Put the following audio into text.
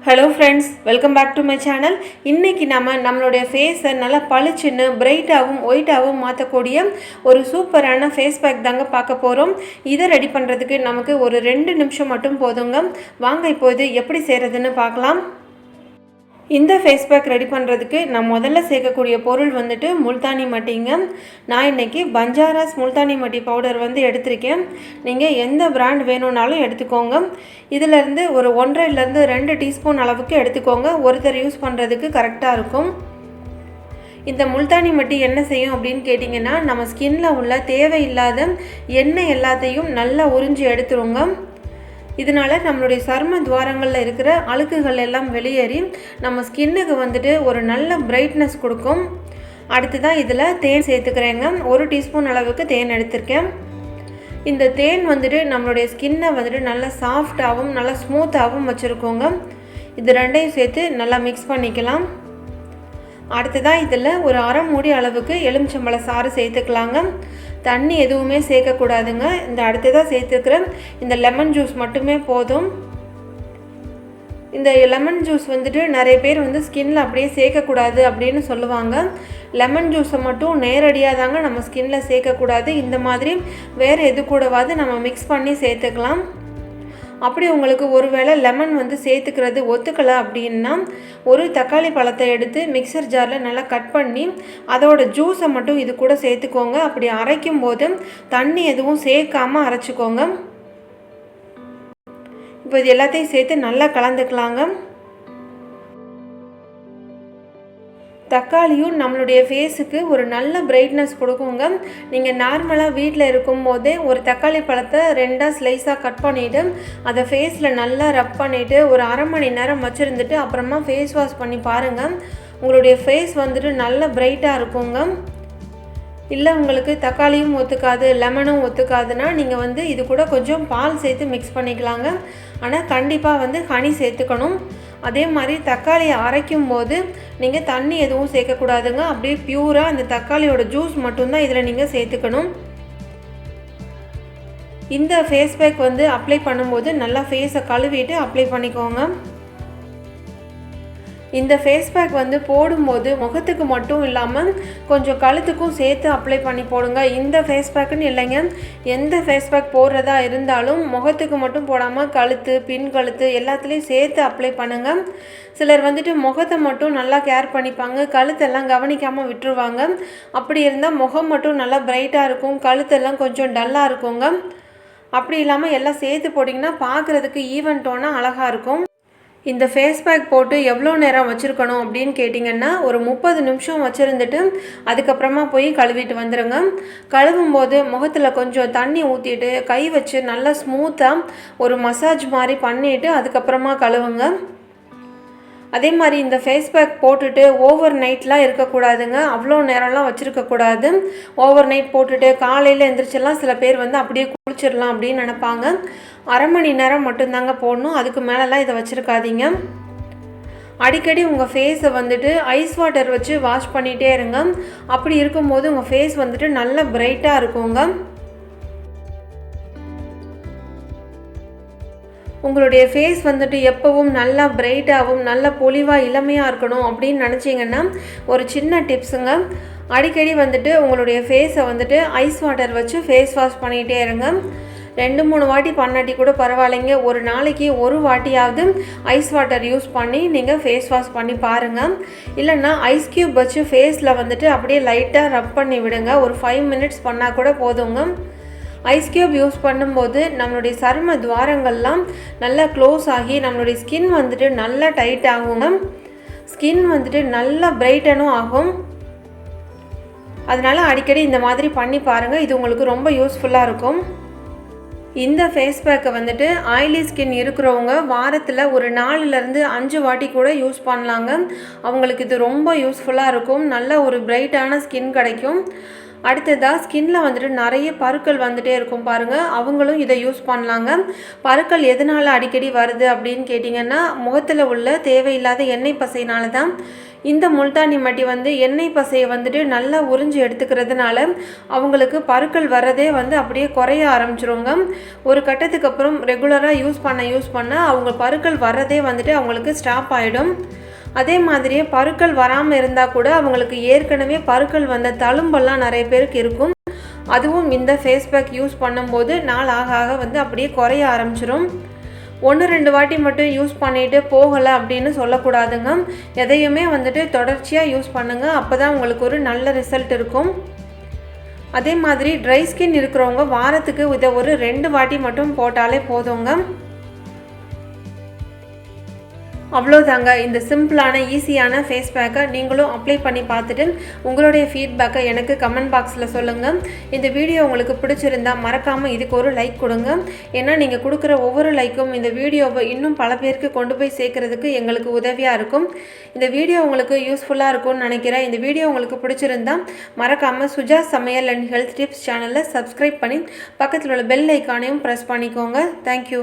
Hello friends, welcome back to my channel. இன்றைக்கி நம்மளுடைய ஃபேஸை நல்லா பளிச்சுன்னு பிரைட்டாகவும் ஒயிட்டாகவும் மாற்றக்கூடிய ஒரு சூப்பரான ஃபேஸ் பேக் தாங்க பார்க்க போகிறோம். இதை ரெடி பண்ணுறதுக்கு நமக்கு ஒரு 2 நிமிஷம் மட்டும் போதுங்க. வாங்க இப்போது எப்படி செய்கிறதுன்னு பார்க்கலாம். இந்த ஃபேஸ் பேக் ரெடி பண்ணுறதுக்கு நான் முதல்ல சேர்க்கக்கூடிய பொருள் வந்துட்டு முல்தானி மட்டிங்க. நான் இன்றைக்கி பஞ்சாராஸ் முல்தானி மட்டி பவுடர் எடுத்திருக்கேன். நீங்கள் எந்த பிராண்ட் வேணும்னாலும் எடுத்துக்கோங்க. இதிலேருந்து ஒரு 1.5லேருந்து 2 டீஸ்பூன் அளவுக்கு எடுத்துக்கோங்க. ஒருத்தர் யூஸ் பண்ணுறதுக்கு கரெக்டாக இருக்கும். இந்த முல்தானி மட்டி என்ன செய்யும் அப்படின்னு கேட்டிங்கன்னா, நம்ம ஸ்கின்னில் உள்ள தேவையில்லாத எண்ணெய் எல்லாத்தையும் நல்லா உறிஞ்சி எடுத்துருங்க. இதனால் நம்மளுடைய சரும துவாரங்களில் இருக்கிற அழுக்குகள் எல்லாம் வெளியேறி நம்ம ஸ்கின்னுக்கு ஒரு நல்ல பிரைட்னஸ் கொடுக்கும். அடுத்ததான் இதில் தேன் சேர்த்துக்கிறேங்க. 1 டீஸ்பூன் அளவுக்கு தேன் எடுத்திருக்கேன். இந்த தேன் நம்மளுடைய ஸ்கின்னை நல்லா சாஃப்டாகவும் நல்லா ஸ்மூத்தாகவும் வச்சுருக்கோங்க. இது ரெண்டையும் சேர்த்து நல்லா மிக்ஸ் பண்ணிக்கலாம். அடுத்ததான் இதில் ஒரு அரை மூடி அளவுக்கு எலுமிச்சம்பழ சாறு சேர்த்துக்கலாங்க. தண்ணி எதுவுமே சேர்க்கக்கூடாதுங்க. இந்த அடுத்ததாக சேர்த்துக்கிற இந்த லெமன் ஜூஸ் மட்டுமே போதும். இந்த லெமன் ஜூஸ் நிறைய பேர் ஸ்கின்னில் அப்படியே சேர்க்கக்கூடாது அப்படின்னு சொல்லுவாங்க. லெமன் ஜூஸை மட்டும் நேரடியாக தாங்க நம்ம ஸ்கின்னில் சேர்க்கக்கூடாது. இந்த மாதிரி வேறு எது கூடவாது நம்ம மிக்ஸ் பண்ணி சேர்த்துக்கலாம். அப்படி உங்களுக்கு ஒருவேளை லெமன் சேர்த்துக்கிறது ஒத்துக்கலை அப்படின்னா, ஒரு தக்காளி பழத்தை எடுத்து மிக்சர் ஜாரில் நல்லா கட் பண்ணி அதோட ஜூஸை மட்டும் இது கூட சேர்த்துக்கோங்க. அப்படி அரைக்கும் போது தண்ணி எதுவும் சேர்க்காமல் அரைச்சிக்கோங்க. இப்போ இது எல்லாத்தையும் சேர்த்து நல்லா கலந்துக்கலாங்க. தக்காளியும் நம்மளுடைய ஃபேஸுக்கு ஒரு நல்ல பிரைட்னஸ் கொடுக்குங்க. நீங்கள் நார்மலாக வீட்டில் இருக்கும்போதே ஒரு தக்காளி பழத்தை 2ஆக ஸ்லைஸாக கட் பண்ணிவிட்டு அதை ஃபேஸில் நல்லா ரப் பண்ணிவிட்டு ஒரு அரை மணி நேரம் வச்சுருந்துட்டு அப்புறமா ஃபேஸ் வாஷ் பண்ணி பாருங்கள். உங்களுடைய ஃபேஸ் நல்ல பிரைட்டாக இருக்குங்க. இல்லை உங்களுக்கு தக்காளியும் ஒத்துக்காது லெமனும் ஒத்துக்காதுன்னா நீங்கள் இது கூட கொஞ்சம் பால் சேர்த்து மிக்ஸ் பண்ணிக்கலாங்க. ஆனால் கண்டிப்பாக ஹனி சேர்த்துக்கணும். அதே மாதிரி தக்காளியை அரைக்கும் போது நீங்கள் தண்ணி எதுவும் சேர்க்கக்கூடாதுங்க. அப்படியே பியூராக அந்த தக்காளியோட ஜூஸ் மட்டும்தான் இதில் நீங்கள் சேர்த்துக்கணும். இந்த ஃபேஸ் பேக் அப்ளை பண்ணும்போது நல்லா ஃபேஸை கழுவிட்டு அப்ளை பண்ணிக்கோங்க. இந்த ஃபேஸ் பேக் போடும்போது முகத்துக்கு மட்டும் இல்லாமல் கொஞ்சம் கழுத்துக்கும் சேர்த்து அப்ளை பண்ணி போடுங்க. இந்த ஃபேஸ் பேக்குன்னு இல்லைங்க, எந்த ஃபேஸ் பேக் போடுறதா இருந்தாலும் முகத்துக்கு மட்டும் போடாமல் கழுத்து பின் கழுத்து எல்லாத்துலேயும் சேர்த்து அப்ளை பண்ணுங்கள். சிலர் முகத்தை மட்டும் நல்லா கேர் பண்ணிப்பாங்க, கழுத்தெல்லாம் கவனிக்காமல் விட்டுருவாங்க. அப்படி இருந்தால் முகம் மட்டும் நல்லா பிரைட்டாக இருக்கும், கழுத்தெல்லாம் கொஞ்சம் டல்லாக இருக்குங்க. அப்படி இல்லாமல் எல்லாம் சேர்த்து போட்டிங்கன்னா பார்க்குறதுக்கு ஈவன் டோனாக அழகாக இருக்கும். இந்த ஃபேஸ் பேக் போட்டு எவ்வளோ நேரம் வச்சுருக்கணும் அப்படின்னு கேட்டிங்கன்னா, ஒரு 30 நிமிஷம் வச்சுருந்துட்டு அதுக்கப்புறமா போய் கழுவிட்டு வந்துடுங்க. கழுவும் போது முகத்தில் கொஞ்சம் தண்ணி ஊற்றிட்டு கை வச்சு நல்லா ஸ்மூத்தாக ஒரு மசாஜ் மாதிரி பண்ணிவிட்டு அதுக்கப்புறமா கழுவுங்க. அதே மாதிரி இந்த ஃபேஸ் பேக் போட்டுட்டு ஓவர் நைட்லாம் இருக்கக்கூடாதுங்க. அவ்வளோ நேரம்லாம் வச்சுருக்கக்கூடாது. ஓவர் நைட் போட்டுட்டு காலையில் எழுந்திரிச்செல்லாம் சில பேர் அப்படியே குளிச்சிடலாம் அப்படின்னு நினப்பாங்க. அரை மணி நேரம் மட்டும்தாங்க போடணும், அதுக்கு மேலெலாம் இதை வச்சுருக்காதீங்க. அடிக்கடி உங்கள் ஃபேஸை ஐஸ் வாட்டர் வச்சு வாஷ் பண்ணிகிட்டே இருங்க. அப்படி இருக்கும்போது உங்கள் ஃபேஸ் நல்ல பிரைட்டாக இருக்குங்க. உங்களுடைய ஃபேஸ் எப்பவும் நல்லா பிரைட்டாகவும் நல்ல பொலிவாக இளமையாக இருக்கணும் அப்படின்னு நினச்சிங்கன்னா ஒரு சின்ன டிப்ஸுங்க. அடிக்கடி உங்களுடைய ஃபேஸை ஐஸ் வாட்டர் வச்சு ஃபேஸ் வாஷ் பண்ணிகிட்டே இருங்க. 2-3 வாட்டி பண்ணாட்டி கூட பரவாயில்லைங்க. ஒரு நாளைக்கு ஒரு வாட்டியாவது ஐஸ் வாட்டர் யூஸ் பண்ணி நீங்கள் ஃபேஸ் வாஷ் பண்ணி பாருங்கள். இல்லைன்னா ஐஸ் க்யூப் வச்சு ஃபேஸில் அப்படியே லைட்டாக ரப் பண்ணி விடுங்க. ஒரு 5 மினிட்ஸ் பண்ணால் கூட போதுங்க. ஐஸ் க்யூப் யூஸ் பண்ணும்போது நம்மளுடைய சரும துவாரங்கள்லாம் நல்லா க்ளோஸ் ஆகி நம்மளுடைய ஸ்கின் நல்லா டைட் ஆகுங்க. ஸ்கின் நல்லா பிரைட்டனும் ஆகும். அதனால் அடிக்கடி இந்த மாதிரி பண்ணி பாருங்கள். இது உங்களுக்கு ரொம்ப யூஸ்ஃபுல்லாக இருக்கும். இந்த ஃபேஸ் பேக்கை ஆயிலி ஸ்கின் இருக்கிறவங்க வாரத்தில் ஒரு 4லேருந்து 5 வாட்டி கூட யூஸ் பண்ணலாங்க. அவங்களுக்கு இது ரொம்ப யூஸ்ஃபுல்லாக இருக்கும். நல்ல ஒரு பிரைட்டான ஸ்கின் கிடைக்கும். அடுத்ததாக ஸ்கின்னில் நிறைய பருக்கள் இருக்கும் பாருங்கள், அவங்களும் இதை யூஸ் பண்ணலாங்க. பருக்கள் எதனால் அடிக்கடி வருது அப்படின்னு கேட்டிங்கன்னா, முகத்தில் உள்ள தேவையில்லாத எண்ணெய் பசையினால தான். இந்த முல்தானி மட்டி வந்து எண்ணெய் பசையை வந்துட்டு நல்லா உறிஞ்சி எடுத்துக்கிறதுனால அவங்களுக்கு பருக்கள் வர்றதே வந்து அப்படியே குறைய ஆரம்பிச்சிருங்க. ஒரு கட்டத்துக்கு அப்புறம் ரெகுலராக யூஸ் பண்ண அவங்க பருக்கள் வர்றதே வந்துட்டு அவங்களுக்கு ஸ்டாப் ஆகிடும். அதே மாதிரியே பருக்கள் வராமல் இருந்தால் கூட அவங்களுக்கு ஏற்கனவே பருக்கள் வந்த தழும்பெல்லாம் நிறைய பேருக்கு இருக்கும். அதுவும் இந்த ஃபேஸ் பேக் யூஸ் பண்ணும்போது நாள் ஆக ஆக வந்து அப்படியே குறைய ஆரம்பிச்சிடும். 1-2 வாட்டி மட்டும் யூஸ் பண்ணிவிட்டு போகலை அப்படின்னு சொல்லக்கூடாதுங்க. எதையுமே வந்துட்டு தொடர்ச்சியாக யூஸ் பண்ணுங்கள். அப்போ தான் உங்களுக்கு ஒரு நல்ல ரிசல்ட் இருக்கும். அதே மாதிரி ட்ரை ஸ்கின் இருக்கிறவங்க வாரத்துக்கு இதை ஒரு 2 வாட்டி மட்டும் போட்டாலே போதுங்க. அவ்வளோதாங்க. இந்த சிம்பிளான ஈஸியான ஃபேஸ் பேக்கை நீங்களும் அப்ளை பண்ணி பார்த்துட்டு உங்களுடைய ஃபீட்பேக்கை எனக்கு கமெண்ட் பாக்ஸில் சொல்லுங்கள். இந்த வீடியோ உங்களுக்கு பிடிச்சிருந்தால் மறக்காமல் இதுக்கு ஒரு லைக் கொடுங்க. ஏன்னா நீங்கள் கொடுக்குற ஒவ்வொரு லைக்கும் இந்த வீடியோவை இன்னும் பல பேருக்கு கொண்டு போய் சேர்க்குறதுக்கு எங்களுக்கு உதவியாக இருக்கும். இந்த வீடியோ உங்களுக்கு யூஸ்ஃபுல்லாக இருக்கும்னு நினைக்கிறேன். இந்த வீடியோ உங்களுக்கு பிடிச்சிருந்தால் மறக்காமல் சுஜா சமையல் அண்ட் ஹெல்த் டிப்ஸ் சேனலை சப்ஸ்கிரைப் பண்ணி பக்கத்தில் உள்ள பெல் ஐக்கானையும் ப்ரெஸ் பண்ணிக்கோங்க. தேங்க்யூ.